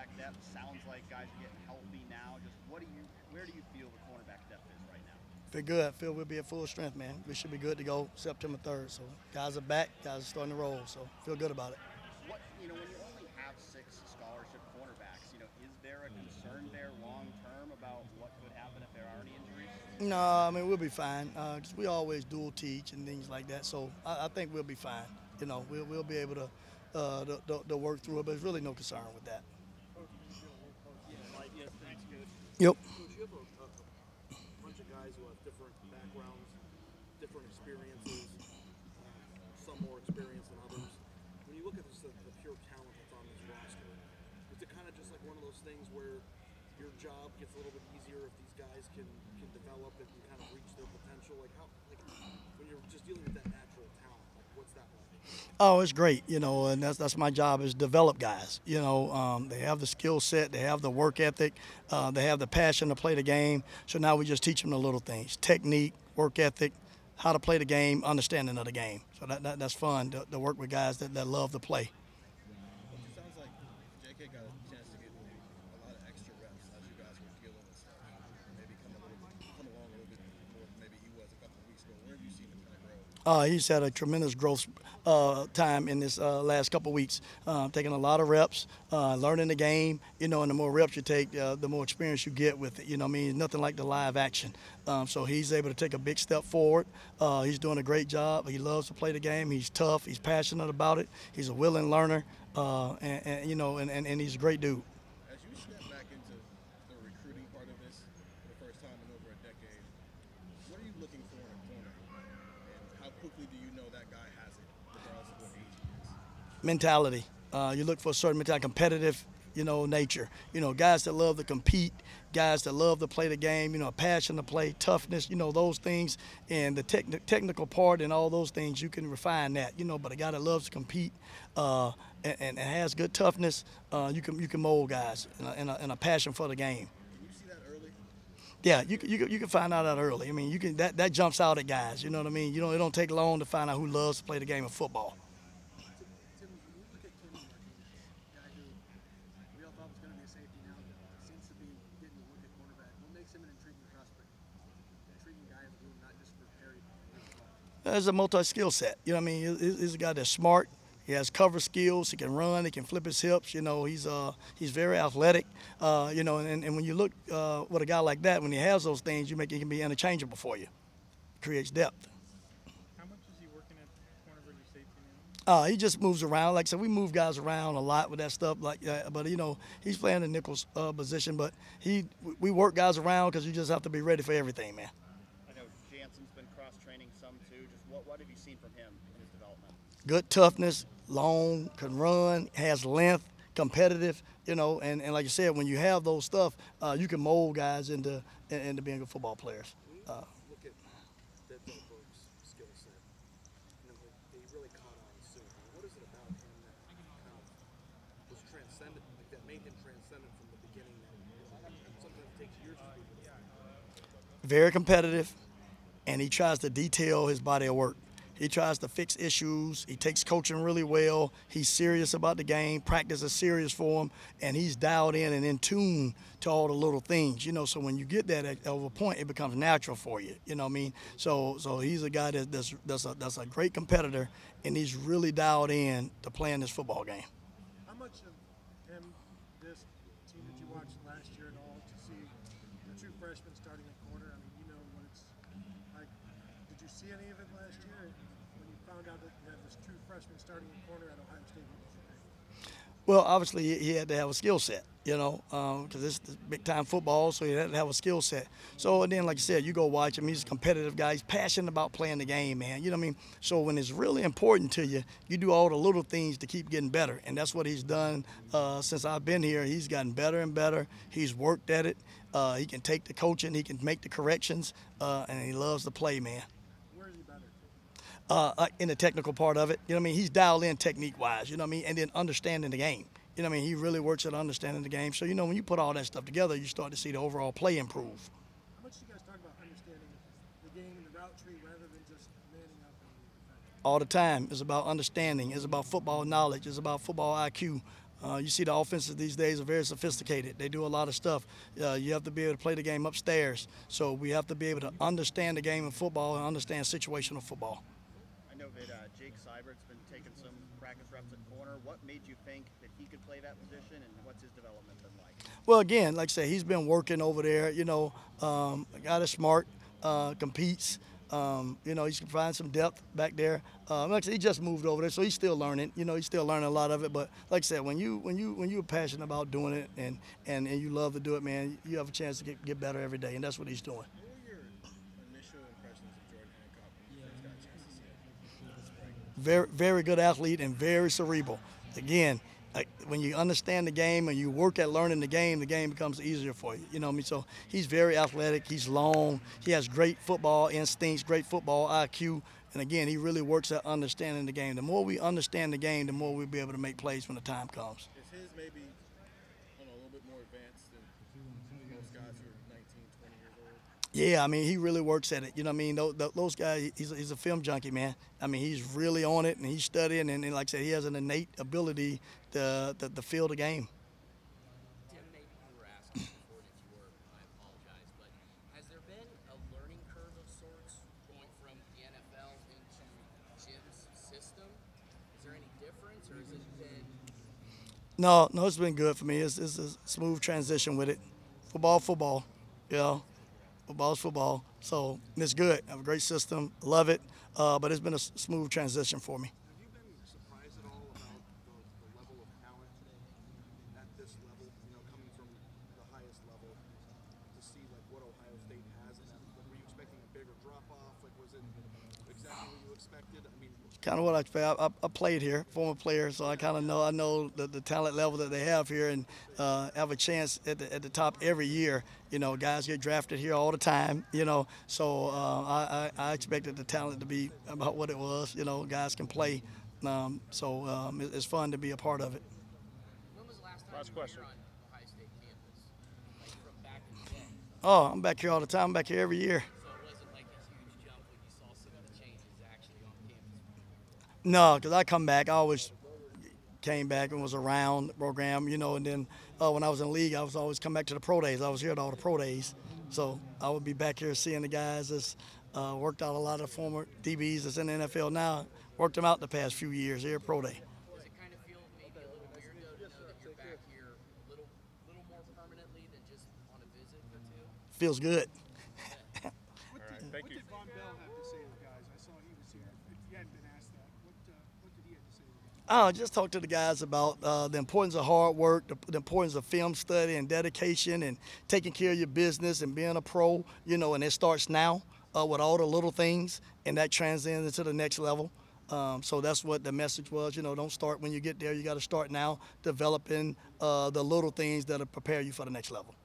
cornerback depth? Sounds like guys are getting healthy now. Just where do you feel the cornerback depth is right now? Feel good. I feel we'll be at full strength, man. We should be good to go September 3rd. So guys are back. Guys are starting to roll. So feel good about it. When you only have 6 scholarship cornerbacks, is there a concern there long term about what could happen if there are any injuries? No, I mean we'll be fine because we always dual teach and things like that. So I think we'll be fine. We'll be able to work through it, but there's really no concern with that. Yep. Coach, you have a bunch of guys who have different backgrounds, different experiences, some more experienced than others. When you look at the pure talent that's on this roster, is it kind of just like one of those things where your job gets a little bit easier if these guys can develop and can kind of reach their potential? Like when you're just dealing with that natural talent, like what's that like? Oh, it's great, and that's my job is develop guys. They have the skill set, they have the work ethic, they have the passion to play the game. So now we just teach them the little things: technique, work ethic, how to play the game, understanding of the game. So that's fun to work with guys that love to play. It sounds like JK got a chance to get a lot of extra reps as you guys were dealing with stuff. Maybe come along a little bit more than maybe he was a couple of weeks ago. Where have you seen him kind of grow? He's had a tremendous growth time in this last couple of weeks, taking a lot of reps, learning the game, and the more reps you take, the more experience you get with it. It's nothing like the live action. So he's able to take a big step forward. He's doing a great job. He loves to play the game. He's tough. He's passionate about it. He's a willing learner, and he's a great dude. As you step back into the recruiting part of this for the first time in over a decade, what are you looking for in a corner? And how quickly do you know that guy has it, regardless of what age he is? Mentality. You look for a certain mentality, competitive, nature. Guys that love to compete, guys that love to play the game, passion to play, toughness, those things. And the technical part and all those things, you can refine that, but a guy that loves to compete and has good toughness, you can mold guys and a passion for the game. Can you see that early? Yeah, you can find out that early. I mean, that jumps out at guys. You know what I mean? It don't take long to find out who loves to play the game of football. Tim, when you look at Tim Walton, a guy who we all thought was going to be a safety now, seems to be getting a look at cornerback. What makes him an intriguing prospect? Intriguing guy in the room, not just for Perry, but for his There's a multi-skill set. You know what I mean? He's a guy that's smart. He has cover skills. He can run. He can flip his hips. He's very athletic. And when you look with a guy like that, when he has those things, he can be interchangeable for you. Creates depth. How much is he working at corner versus safety now? He just moves around. Like I said, we move guys around a lot with that stuff. But he's playing the nickel's position. But we work guys around because you just have to be ready for everything, man. I know Jansen's been cross-training some too. Just what have you seen from him in his development? Good toughness, long, can run, has length, competitive. And like you said, when you have those stuff, you can mold guys into being good football players. look at Denzel's skill set, he really caught on soon. What is it about him that kind of was transcendent, like that made him transcendent from the beginning that sometimes takes years to do this? Very competitive, and he tries to detail his body of work. He tries to fix issues. He takes coaching really well. He's serious about the game. Practice is serious for him, and he's dialed in and in tune to all the little things. So when you get that at a point, it becomes natural for you. You know what I mean? So he's a guy that's a great competitor, and he's really dialed in to playing this football game. How much of him, this team that you watched last year at all, to see the true freshman starting at corner? I mean, what it's like. Did you see any of it last year when you found out that you had this true freshman starting at corner at Ohio State? Well, obviously he had to have a skill set, because it's big-time football, so he had to have a skill set. So, and then, like you said, you go watch him. He's a competitive guy. He's passionate about playing the game, man. You know what I mean? So when it's really important to you, you do all the little things to keep getting better, and that's what he's done since I've been here. He's gotten better and better. He's worked at it. He can take the coaching. He can make the corrections, and he loves to play, man. In the technical part of it, he's dialed in technique-wise, and then understanding the game. He really works at understanding the game. So, when you put all that stuff together, you start to see the overall play improve. How much do you guys talk about understanding the game and the route tree rather than just manning up? All the time. It's about understanding. It's about football knowledge. It's about football IQ. You see the offenses these days are very sophisticated. They do a lot of stuff. You have to be able to play the game upstairs. So we have to be able to understand the game of football and understand situational football. I know that Jake Seibert's been taking some practice reps at corner. What made you think that he could play that position, and what's his development been like? Well, again, like I said, he's been working over there. You know, a guy that's smart, competes. You know, he can find some depth back there. Like I said, he just moved over there, so he's still learning. You know, he's still learning a lot of it. But like I said, when you're passionate about doing it and you love to do it, man, you have a chance to get better every day, and that's what he's doing. What were your initial impressions of Jordan Hancock when you first got a chance to see him in the spring? Very, very good athlete and very cerebral. Again, when you understand the game and you work at learning the game becomes easier for you. You know what I mean? So he's very athletic. He's long. He has great football instincts, great football IQ. And again, he really works at understanding the game. The more we understand the game, the more we'll be able to make plays when the time comes. Is his maybe a little bit more advanced than most guys who are 19, 20 years old? Yeah, I mean, he really works at it. You know what I mean? Those guys, he's a film junkie, man. I mean, he's really on it, and he's studying, and like I said, he has an innate ability to feel the game. Tim, maybe you were asking before, and if you were, I apologize, but has there been a learning curve of sorts going from the NFL into Jim's system? Is there any difference, or has it been? No, it's been good for me. It's a smooth transition with it. Football, you know. Football's football, so it's good. I have a great system, love it, but it's been a smooth transition for me. Have you been surprised at all about the level of talent at this level, you know, coming from the highest level to see like what Ohio State has? And were you expecting a bigger drop-off? Like, was it exactly what you expected? I mean, Kind of what I expect. I played here, former player, so I kind of know the talent level that they have here, and have a chance at the top every year. You know, guys get drafted here all the time. You know, so I expected the talent to be about what it was. You know, guys can play, so it's fun to be a part of it. When was the last time Last you were question. here on Ohio State campus? Like from back in the day? Oh, I'm back here all the time. I'm back here every year. So it wasn't like this huge jump when you saw some of the changes actually on campus? No, because I come back. I always came back and was around the program, you know, and then when I was in the league, I was always come back to the pro days. I was here at all the pro days. So I would be back here seeing the guys that's worked out a lot of former DBs that's in the NFL now, worked them out the past few years here at pro day. Does it kind of feel maybe a little weird though to know that you're back here a little more permanently than just on a visit or two? Feels good. All right, thank What you. did Von Bell have to say to the guys? I saw he was here. If you hadn't been asked that, what did he have to say to the guys? Just talk to the guys about the importance of hard work, the importance of film study and dedication and taking care of your business and being a pro, you know, and it starts now with all the little things, and that transcends into the next level. So that's what the message was, you know, don't start when you get there. You got to start now developing the little things that'll prepare you for the next level.